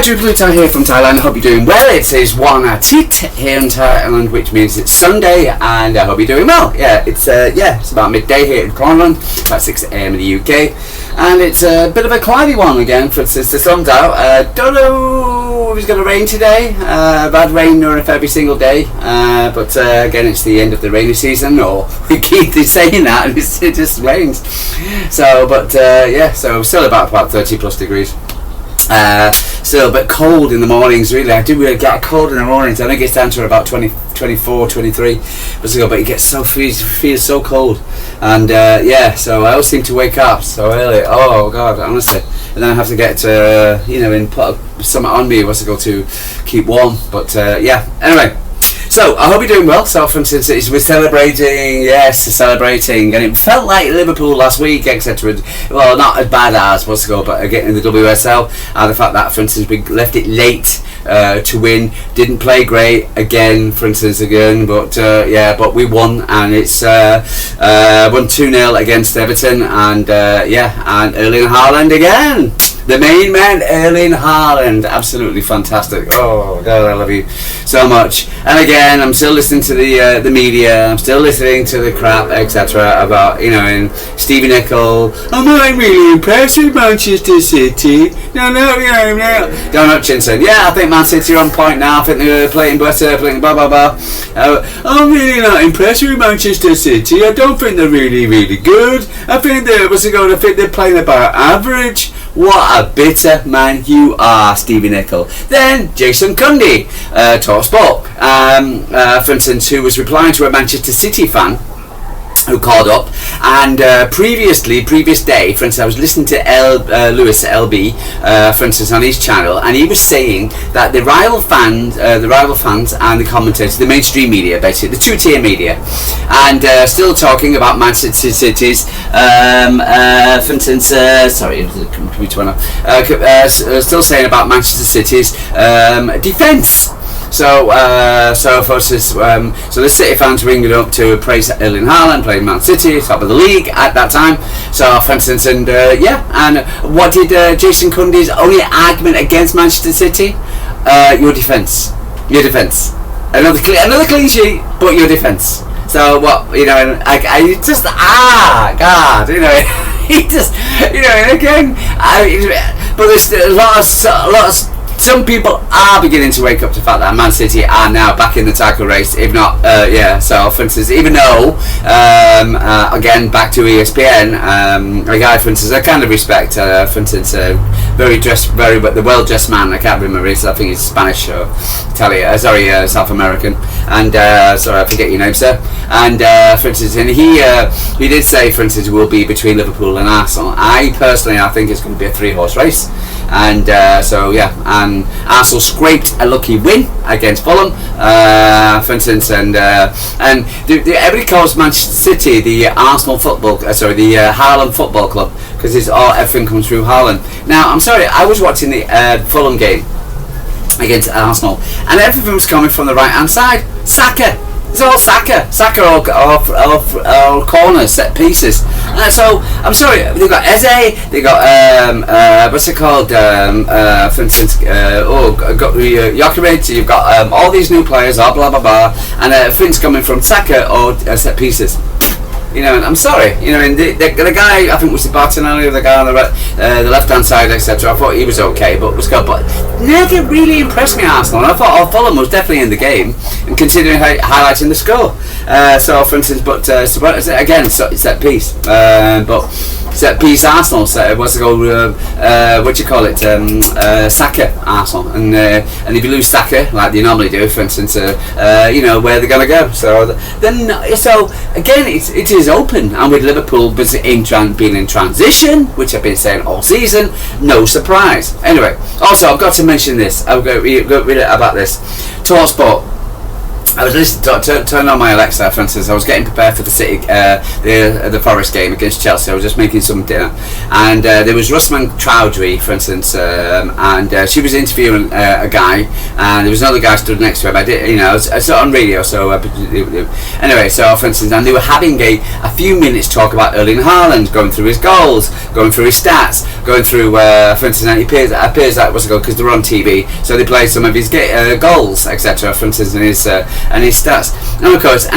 Ruben here from Thailand. I hope you're doing well. It is 1 Atit here in Thailand, which means it's Sunday, and I hope you're doing well. It's about midday here in Thailand, about 6 a.m. in the UK, and it's a bit of a cloudy one again. For instance, the sun's out. Don't know if it's going to rain today. I've had rain every single day, but again, it's the end of the rainy season, or we keep saying that, and it just rains. So still about 30 plus degrees. Still a bit cold in the mornings, really. I do really get cold in the mornings. I think it's down to about 24, 23, but it gets feels so cold, and so I always seem to wake up so early. Oh God, honestly, and then I have to get put something on me to keep warm. But anyway. So, I hope you're doing well. So, for instance, we're celebrating, and it felt like Liverpool last week, etc. Well, not as bad as but again in the WSL, and the fact that, for instance, we left it late to win, didn't play great again, but we won, and it's won 2-0 against Everton, and Erling Haaland again. The main man, Erling Haaland, absolutely fantastic. Oh God, I love you so much. And again, I'm still listening to the media. I'm still listening to the crap, etc. About and Stevie Nicol. I'm not really impressed with Manchester City. No. Donut Chinson. Yeah, I think Man City are on point now. I think they're playing better. Playing blah blah blah. I'm really not impressed with Manchester City. I don't think they're really really good. I think they're playing about average. What a bitter man you are, Stevie Nicol. Then Jason Cundy, Talk Sport, for instance, who was replying to a Manchester City fan who called up, and previous day, for instance, I was listening to Lewis LB, for instance, on his channel, and he was saying that the rival fans and the commentators, the mainstream media, basically the two-tier media, and still talking about Manchester City's, for instance, still saying about Manchester City's defence. So for instance, the City fans ringing up to praise Erling Haaland playing Man City, top of the league at that time. So, for instance, and what did Jason Cundy's only argument against Manchester City? Your defence. Another clean sheet, but your defence. So what I just God, he just and again, but there's a lot of. Some people are beginning to wake up to the fact that Man City are now back in the title race, if not, So, for instance, even though, again, back to ESPN, a guy, for instance, I kind of respect, for instance, the well-dressed man, I can't remember his, I think he's Spanish or Italian, South American, and, sorry, I forget your name, sir, and, for instance, and he did say, for instance, it will be between Liverpool and Arsenal. I think it's going to be a 3-horse race, and, and Arsenal scraped a lucky win against Fulham, for instance, and everybody calls Manchester City the Arsenal the Haaland Football Club, because everything comes through Haaland. Now, I'm sorry, I was watching the Fulham game against Arsenal, and everything was coming from the right hand side. Saka. It's all Saka or corners, set pieces. So I'm sorry, they've got Eze, they got what's it called? For instance, Jokovic. You've got all these new players, blah blah blah, and things coming from Saka or set pieces. I'm sorry, and the guy, I think was the Bartonelli, the guy on the left-hand side, etc. I thought he was okay, but was good. But never really impressed me, Arsenal. And I thought Fulham was definitely in the game, and considering highlighting the score. So, for instance, again, set piece, but set piece Arsenal. Saka Arsenal, and if you lose Saka like they normally do, for instance, where they're going to go. So again, it is open, and with Liverpool being in transition, which I've been saying all season, no surprise. Anyway, also I've got to mention this. I'll go read about this. Talksport. I was listening, turn on my Alexa, for instance. I was getting prepared for the City, the Forest game against Chelsea. I was just making some dinner, and there was Rusman Chowdhury, for instance, and she was interviewing a guy, and there was another guy stood next to him. I saw it on radio, so anyway, so for instance, and they were having a few minutes talk about Erling Haaland, going through his goals, going through his stats, going through, for instance, and it appears that was a goal because they were on TV, so they played some of his goals, etc. For instance, and his stats, and of course,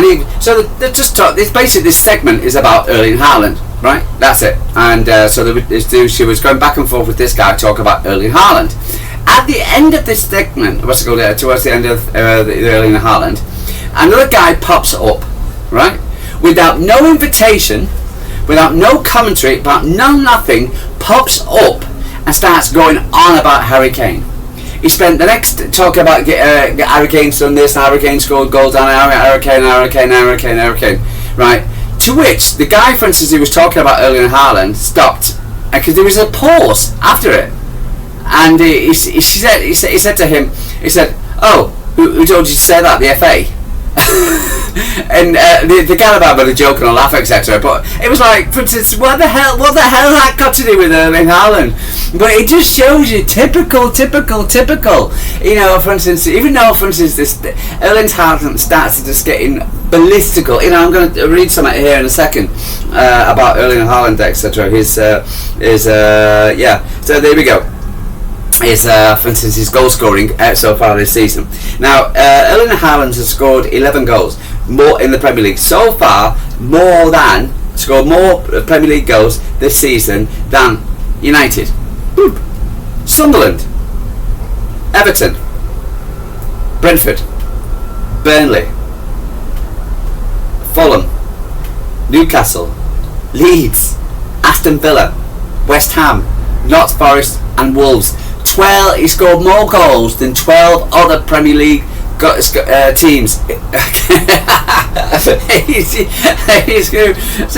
so they just talk. This basically, this segment is about Erling Haaland, right? That's it. And so she was going back and forth with this guy talk about Erling Haaland. At the end of this segment, towards the end of the Erling Haaland, another guy pops up, right, without no invitation, without no commentary, about nothing, pops up and starts going on about Harry Kane. He spent the next talking about Harry Kane's done this, Harry Kane scored goals on Harry Kane, right? To which the guy, for instance, who was talking about Erling Haaland stopped because there was a pause after it. And he said to him, he said, "Oh, who told you to say that? The FA?" And the guy about with a joke and a laugh, etc. But it was like, for instance, what the hell that got to do with Erling Haaland? But it just shows you typical. You know, for instance, even though, for instance, this Erling Haaland starts just getting ballistical. You know, I'm going to read something here in a second about Erling Haaland, etc. So there we go. Is for instance his goal scoring so far this season. Now Erling Haaland has scored 11 goals more in the Premier League so far, scored more Premier League goals this season than United, Sunderland, Everton, Brentford, Burnley, Fulham, Newcastle, Leeds, Aston Villa, West Ham, Notts Forest and Wolves. He scored more goals than 12 other Premier League teams. So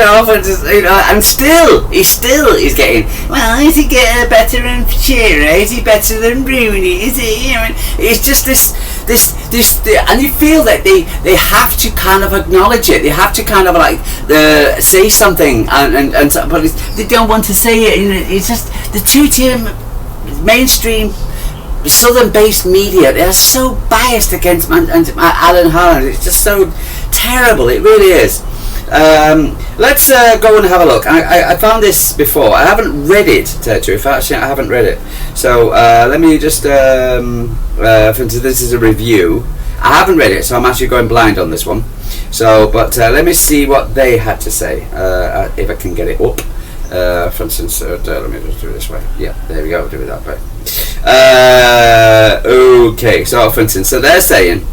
often, you know, and still he's getting. Well, is he getting better than Shearer? Is he better than Rooney? Is he? You know, it's just this, and you feel that they have to kind of acknowledge it. They have to kind of like say something, but they don't want to say it. You know, it's just the two-team mainstream southern-based media. They're so biased against Erling Haaland. It's just so terrible. It really is. Let's go and have a look. I found this before. I haven't read it, to tell you the truth. Actually, I haven't read it. So let me just. For instance, this is a review. I haven't read it, so I'm actually going blind on this one. So, but let me see what they had to say. If I can get it up. For instance, let me just do it this way. Yeah, there we go. Do it that way. Okay, so for instance, so they're saying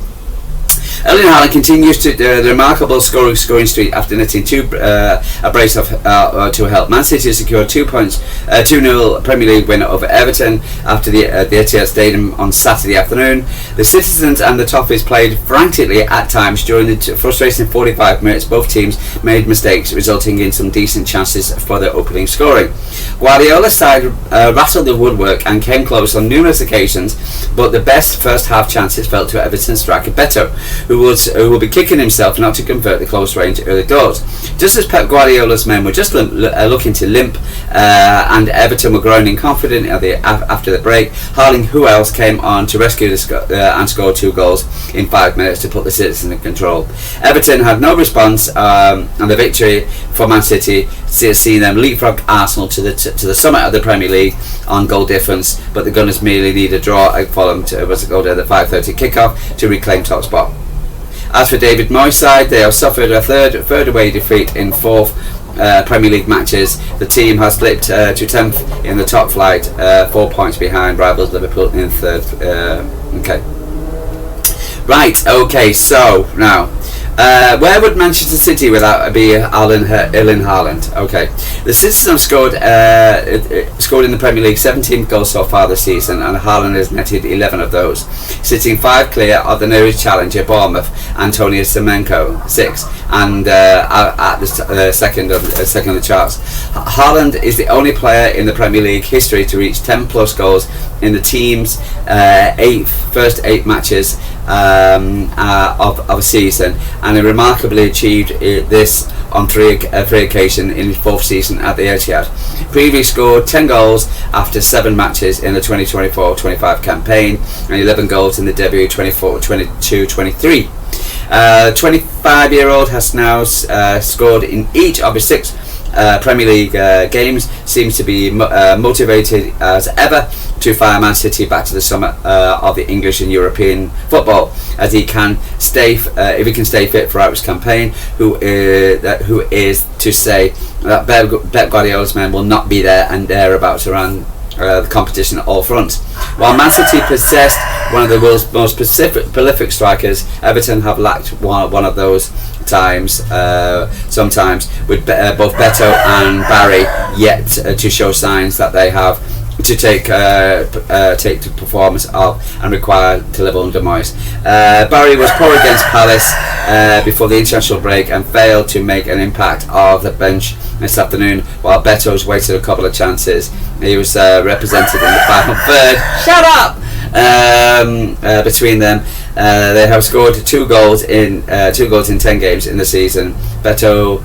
Erling Haaland continues to the remarkable scoring streak after netting a brace of to help Man City secure 2 points, 2-0 Premier League win over Everton after the Etihad Stadium on Saturday afternoon. The Citizens and the Toffees played frantically at times during the frustrating 45 minutes. Both teams made mistakes, resulting in some decent chances for their opening scoring. Guardiola's side rattled the woodwork and came close on numerous occasions, but the best first half chances fell to Everton striker Beto, who will be kicking himself not to convert the close range early doors. Just as Pep Guardiola's men were just looking to limp and Everton were growing confident after the break, Erling, who else, came on to rescue and score 2 goals in 5 minutes to put the Citizens in control. Everton had no response, and the victory for Man City seeing them leapfrog Arsenal to the summit of the Premier League on goal difference, but the Gunners merely need a draw at Fulham to go to the 5:30 kickoff to reclaim top spot. As for David Moyes' side, they have suffered a third away defeat in 4 Premier League matches. The team has slipped to 10th in the top flight, 4 points behind rivals Liverpool in 3rd. Okay. Right, okay, so now where would Manchester City without Erling Haaland? Okay, the Citizens have scored in the Premier League 17 goals so far this season, and Haaland has netted 11 of those, sitting 5 clear of the nearest challenger Bournemouth, Antonio Semenko, 6, and at the second of the charts. Haaland is the only player in the Premier League history to reach 10 plus goals in the team's first 8 matches of a season, and he remarkably achieved this on 3 occasions in his 4th season at the Etihad. Previously scored 10 goals after 7 matches in the 2024-25 campaign and 11 goals in the debut 24-22-23. 25-year-old has now scored in each of his 6 Premier League games, seems to be motivated as ever to fire Man City back to the summit of the English and European football, as he can stay if he can stay fit throughout his campaign. Who is to say that Pep Guardiola's men will not be there and thereabouts around the competition at all fronts. While Man City possessed one of the world's most prolific strikers, Everton have lacked one of those times, sometimes, with both Beto and Barry yet to show signs that they have to take the performance of and require to live under Moyes. Barry was poor against Palace before the international break and failed to make an impact of the bench this afternoon, while Beto's wasted a couple of chances. He was represented in the final third. Shut up! Between them, they have scored 2 goals in 10 games in the season. Beto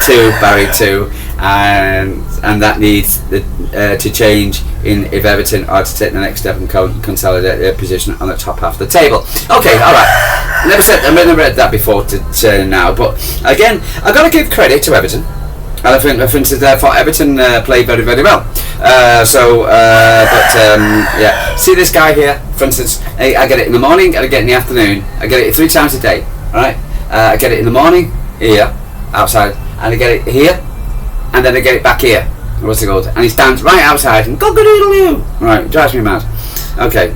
2, Barry 2, and that needs to change if Everton are to take the next step and consolidate their position on the top half of the table. Okay, all right. I've never read that before to now, but again, I've got to give credit to Everton. And I think, for instance, therefore Everton played very, very well. Yeah. See this guy here, for instance. I get it in the morning, and I get it in the afternoon. I get it 3 times a day. All right. I get it in the morning here, outside, and I get it here, and then I get it back here. What's it called? And he stands right outside and go-go-doodle-doo. Right, drives me mad. Okay.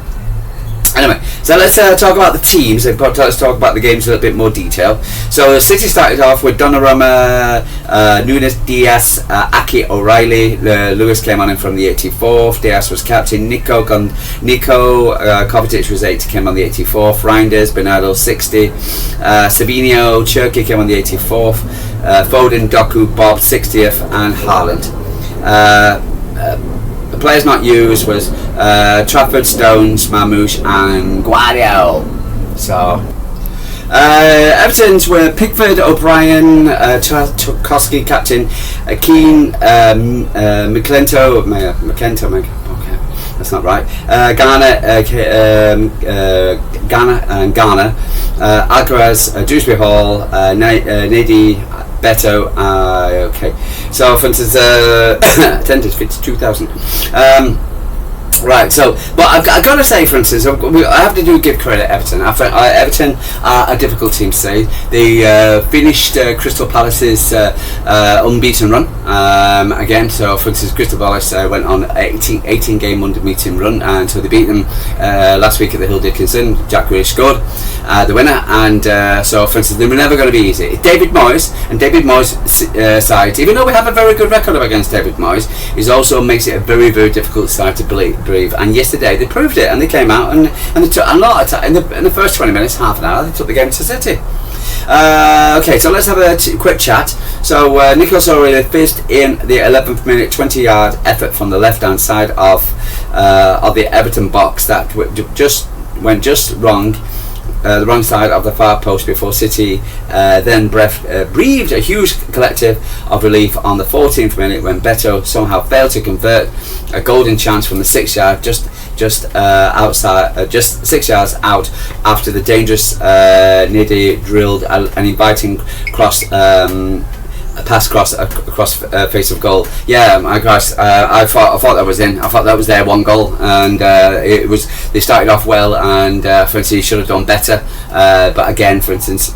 Anyway, so let's talk about the teams. Let's talk about the games in a little bit more detail. So City started off with Donnarumma, Nunes, Diaz, Aki, O'Reilly. Lewis came on in from the 84th. Diaz was captain. Nico Kovacic was 80, came on the 84th. Reinders, Bernardo 60. Sabinho, Cherky came on the 84th. Foden, Doku, Bob 60th, and Haaland. The players not used was Trafford, Stones, Mamouche and Guardiola. So Everton's were Pickford, O'Brien, Tarkowski captain, Keane, McClento, okay, that's not right. Ghana and Ghana, Alcaraz, Dewsbury Hall, Nady, Beto, okay. So, for instance, attendance 52,000. Right, so, but I've got to say, for instance, I have to give credit to Everton. Everton are a difficult team to say. They finished Crystal Palace's unbeaten run again. So, for instance, Crystal Palace went on an 18-game unbeaten run, and so they beat them last week at the Hill Dickinson. Jack Grealish scored the winner, and so, for instance, they were never going to be easy. David Moyes side, even though we have a very good record against David Moyes, it also makes it a very, very difficult side to breathe. And yesterday they proved it, and they came out and they took a lot of time in the first 20 minutes, half an hour. They took the game to City. Okay, so let's have a quick chat. So Nicholas O'Reilly fizzed in the 11th minute 20-yard effort from the left-hand side of the Everton box that went wrong. The wrong side of the far post before City then breathed a huge collective of relief on the 14th minute when Beto somehow failed to convert a golden chance from the 6-yard just outside, just 6 yards out after the dangerous Nidi drilled an inviting cross. A pass across face of goal. Yeah, my gosh, I thought that was in. I thought that was their one goal, and it was. They started off well, and for instance, he should have done better. But again, for instance,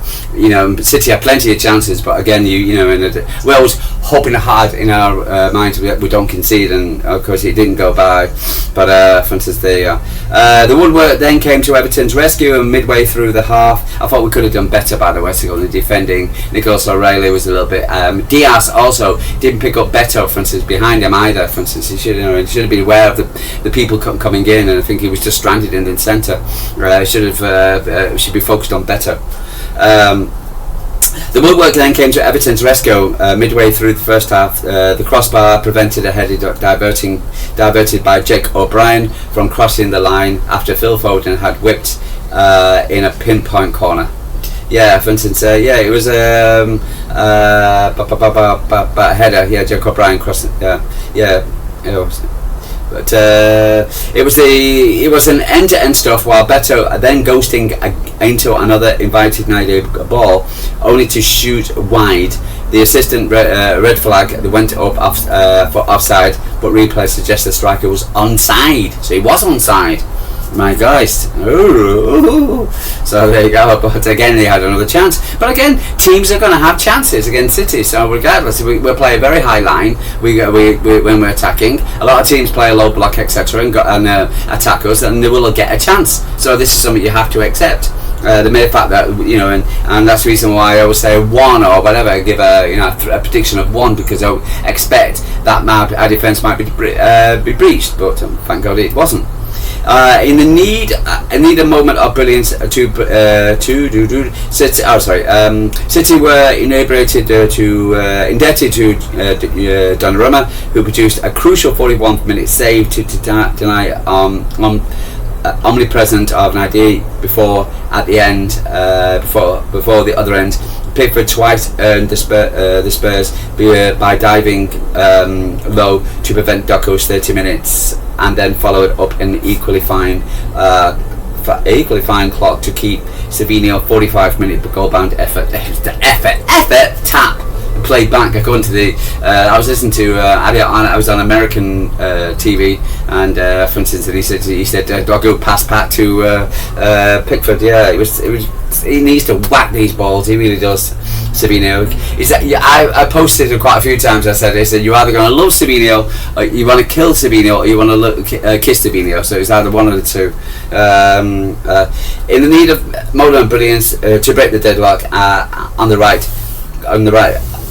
City had plenty of chances, but again, we're always hoping hard in our minds we don't concede, and of course it didn't go by. But for instance, the woodwork then came to Everton's rescue, and midway through the half, I thought we could have done better by the way to go in the defending. Nicholas O'Reilly was a little bit. Diaz also didn't pick up Beto, for instance, behind him either. For instance, he should have been aware of the people coming in, and I think he was just stranded in the centre. Should be focused on Beto. The woodwork then came to Everton's rescue midway through the first half. The crossbar prevented a headed diverted by Jake O'Brien from crossing the line after Phil Foden had whipped in a pinpoint corner. Yeah, for instance, it was a header. Yeah, Jake O'Brien crossed. But it was an end-to-end stuff while Beto then ghosting into another invited Nigel ball, only to shoot wide The assistant red flag that went up for offside, but replay suggests the striker was onside. So he was onside. My guys. Ooh. So there you go. But again, he had another chance. But again, teams are going to have chances against City. So regardless, we'll play a very high line. We when we're attacking. A lot of teams play a low block, etc., and attack us, and they will get a chance. So this is something you have to accept. The mere fact that and that's the reason why I always say 1 or whatever. I give a prediction of 1 because I expect that our defence might be breached. But thank God it wasn't. In the need a moment of brilliance City were indebted to Donnarumma, who produced a crucial 41th minute save to deny omnipresent of an idea before the other end. Pickford twice earned the Spurs by diving low to prevent Doku's 30 minutes, and then followed up an equally fine clock to keep Savinho 45-minute goal-bound effort tap played back. According to the I was listening to I was on American TV, and for instance, he said Doku passed back to Pickford. Yeah, it was he needs to whack these balls. He really does. Savinho. I posted it quite a few times. I said you're either going to love Savinho, or you want to kill Savinho, or you want to kiss Savinho. So it's either one of the two. In the need of modern brilliance to break the deadlock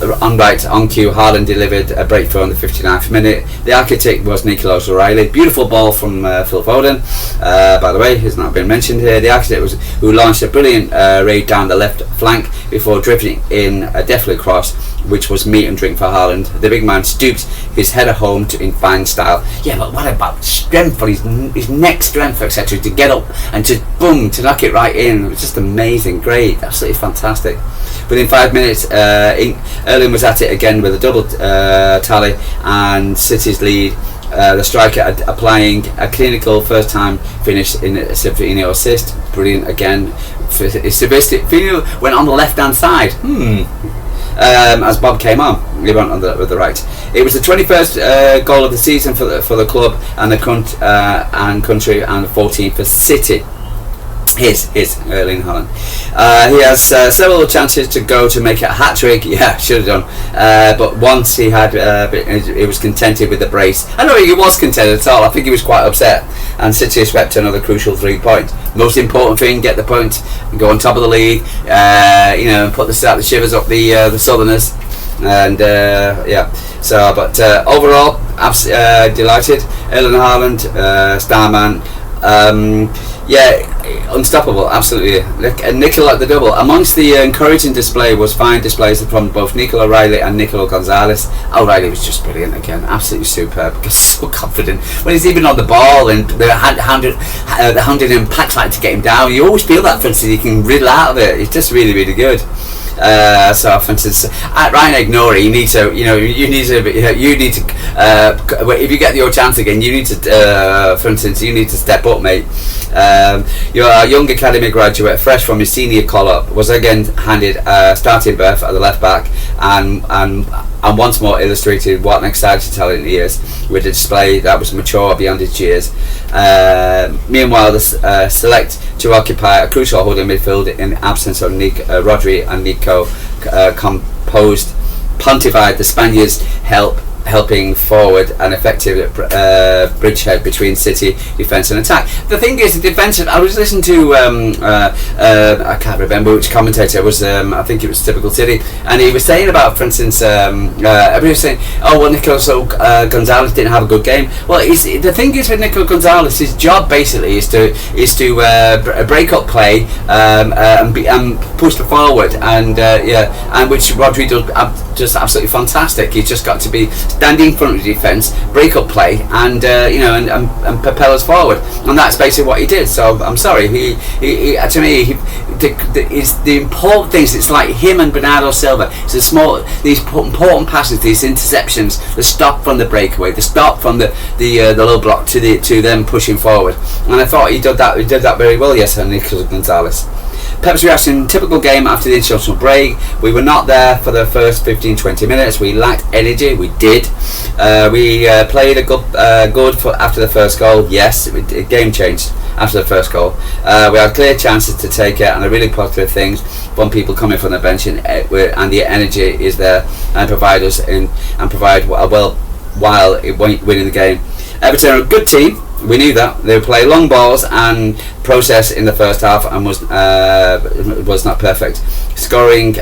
on cue, Haaland delivered a breakthrough on the 59th minute. The architect was Nicolas O'Reilly. Beautiful ball from Phil Foden. By the way, he's not been mentioned here. The architect was who launched a brilliant raid down the left flank before drifting in a deftly cross, which was meat and drink for Haaland. The big man stooped his header home in fine style. Yeah, but what about strength for his neck strength, etc., to get up and to knock it right in? It was just amazing, great, absolutely fantastic. Within 5 minutes, Erlin was at it again with a double tally and City's lead. The striker applying a clinical first-time finish in a Savinho assist. Brilliant again. Savinho went on the left-hand side. As Bob came on, he went on with the right. It was the 21st goal of the season for the club and the country, and 14th for City. His Erling Haaland. He has several chances to go to make it a hat-trick. Yeah, should have done. But once he was contented with the brace. I don't think he was contented at all. I think he was quite upset. And City swept another crucial 3 points. Most important thing: get the point, go on top of the league. Put the shivers up the Southerners. And yeah. So, but overall, delighted. Erling Haaland, starman. Unstoppable, absolutely. Nicola at the double. Amongst the encouraging display was fine displays from both Nicola O'Reilly and Nicola Gonzalez. O'Reilly was just brilliant again, absolutely superb. So confident when he's even on the ball, and they're hounding him packs like to get him down. You always feel that, for instance, he can riddle out of it. He's just really, really good. So, for instance, at Ryan Ignori, you need to, if you get your chance again, you need to, for instance, you need to step up, mate. Your young academy graduate, fresh from his senior call-up, was again handed a starting berth at the left back, and once more illustrated what an exciting talent he is, with a display that was mature beyond his years. Meanwhile, the select to occupy a crucial holding midfield in the absence of Rodri and Nico composed pontified the Spaniards helping forward an effective bridgehead between City defence and attack. The thing is, the defence. I was listening to I can't remember which commentator it was. I think it was Typical City, and he was saying about, for instance, everybody was saying, "Oh, well, Nicolas Gonzalez didn't have a good game." Well, the thing is with Nicolas Gonzalez, his job basically is to break up play and push it forward, and which Rodri does just absolutely fantastic. He's just got to be standing in front of the defence, break up play, and propel us forward, and that's basically what he did. So I'm sorry, the important things. It's like him and Bernardo Silva. It's these important passes, these interceptions, the stop from the breakaway, the stop from the low block to them pushing forward. And I thought he did that very well yesterday, Nicolas Gonzalez. Peps reaction, typical game after the international break. We were not there for the first 15-20 minutes. We lacked energy. We did. We played a good for after the first goal. Yes, the game changed after the first goal. We had clear chances to take it, and a really positive things from people coming from the bench, and the energy is there and provide us and provide while winning the game. Everton are a good team. We knew that. They would play long balls and process in the first half, and was not perfect. Scoring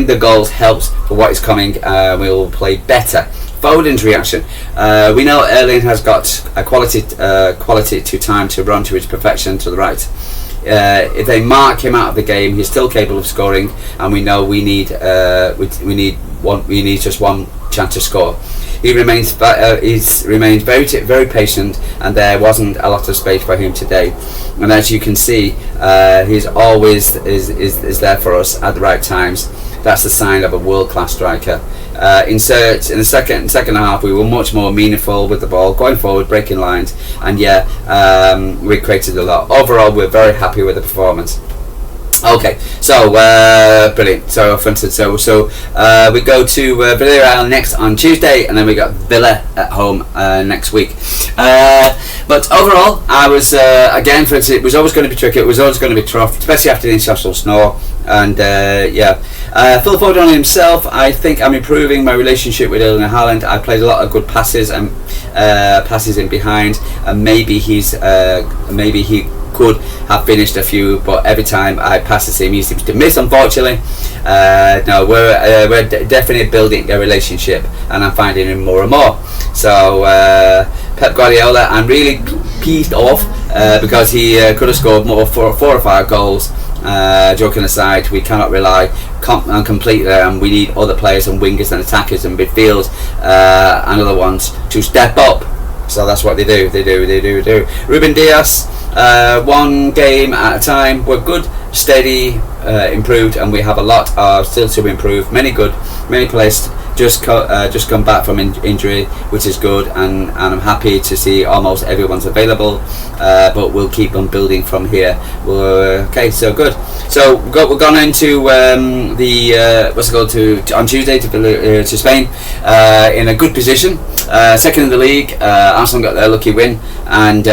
the goals helps for what is coming. We will play better. Foden's reaction. We know Erling has got a quality to time to run to his perfection to the right. If they mark him out of the game, he's still capable of scoring, and we know we need just one chance to score. He remains very patient, and there wasn't a lot of space for him today. And as you can see, he's always is there for us at the right times. That's the sign of a world-class striker. In the second half, we were much more meaningful with the ball, going forward, breaking lines, and we created a lot. Overall, we're very happy with the performance. Okay, so brilliant. So for instance, we go to Villarreal next on Tuesday, and then we got Villa at home next week. But overall, I was again, for instance, it was always going to be tricky. It was always going to be tough, especially after the international snore. And Phil Foden himself, I think I'm improving my relationship with Erling and Haaland. I played a lot of good passes and passes in behind, and maybe he could have finished a few, but every time I pass the team, he seems to miss, unfortunately. No, we're definitely building a relationship, and I'm finding him more and more. So Pep Guardiola, I'm really peeved off because he could have scored more, 4 or 5 goals. Joking aside, we cannot rely on completely, and we need other players and wingers and attackers and midfield and other ones to step up. So that's what they do. Ruben Diaz, one game at a time. We're good, steady, improved, and we have a lot still to improve. Many players just come back from injury, which is good, and I'm happy to see almost everyone's available. But we'll keep on building from here. Okay, so good. So we're going into on Tuesday to Spain in a good position. Second in the league. Arsenal got their lucky win, and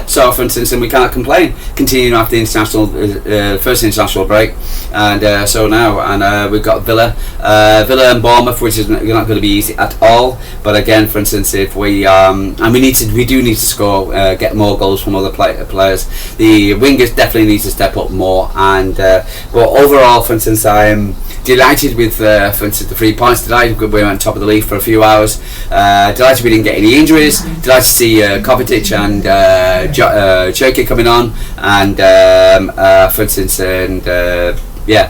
so for instance, and we can't complain. Continuing after the first international break, and so now, and we've got Villa and Bournemouth, which is not going to be easy at all. But again, for instance, if we do need to score, get more goals from other players. The wingers definitely need to step up more, and but overall, for instance, I am delighted with for instance the 3 points today. We went on top of the league for a few hours. Delighted we didn't get any injuries. Delighted to see Kovacic and Cherky coming on, and for instance, and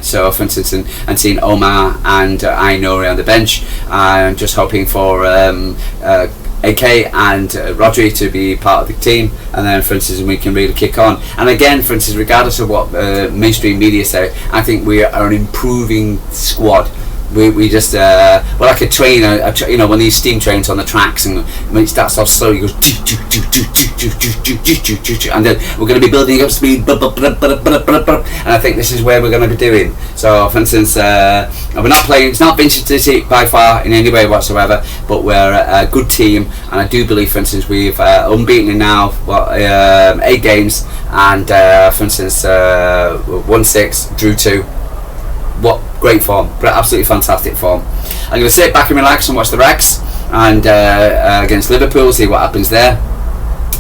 so for instance, and seeing Omar and Ainori on the bench, and just hoping for AK and Rodri to be part of the team, and then for instance we can really kick on. And again, for instance, regardless of what mainstream media say, I think we are an improving squad. We just we're like a train, one of these steam trains on the tracks, and when it starts off slowly, it goes and then we're going to be building up speed, and I think this is where we're going to be doing. So for instance, we're not playing, it's not Vintage City by far in any way whatsoever, but we're a good team, and I do believe, for instance, we've unbeaten in now 8 games, and for instance won 6, drew 2. What great form, absolutely fantastic form. I'm going to sit back and relax and watch the Recs, and against Liverpool, see what happens there.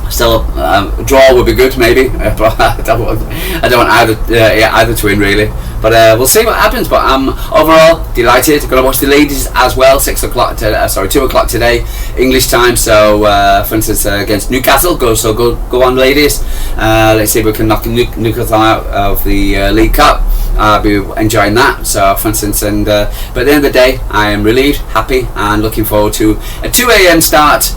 Still, a draw would be good, maybe. But I don't want either to win, really. But we'll see what happens. But I'm overall delighted. Going to watch the ladies as well. 2 o'clock today, English time. So, for instance, against Newcastle, go on, ladies. Let's see if we can knock Newcastle out of the League Cup. I'll be enjoying that. So, for instance, but at the end of the day, I am relieved, happy, and looking forward to a 2 a.m. start.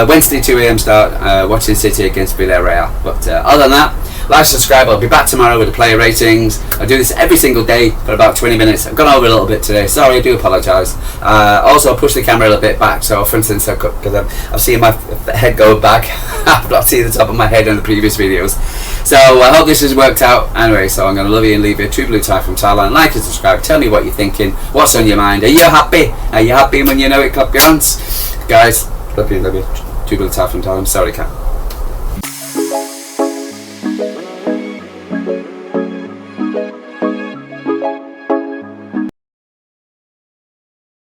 Wednesday 2 a.m. start. Watching City against Villarreal. But other than that, Like, subscribe. I'll be back tomorrow with the player ratings. I do this every single day for about 20 minutes. I've gone over a little bit today. Sorry, I do apologise. Also, push the camera a little bit back. So, for instance, because I've seen my head go back. I've not seen the top of my head in the previous videos. So, I hope this has worked out. Anyway, so I'm going to love you and leave you. True Blue Tie from Thailand. Like and subscribe. Tell me what you're thinking. What's on your mind? Are you happy? Are you happy when you know it? Clap your hands. Guys, love you. True Blue Tie from Thailand. Sorry, cat.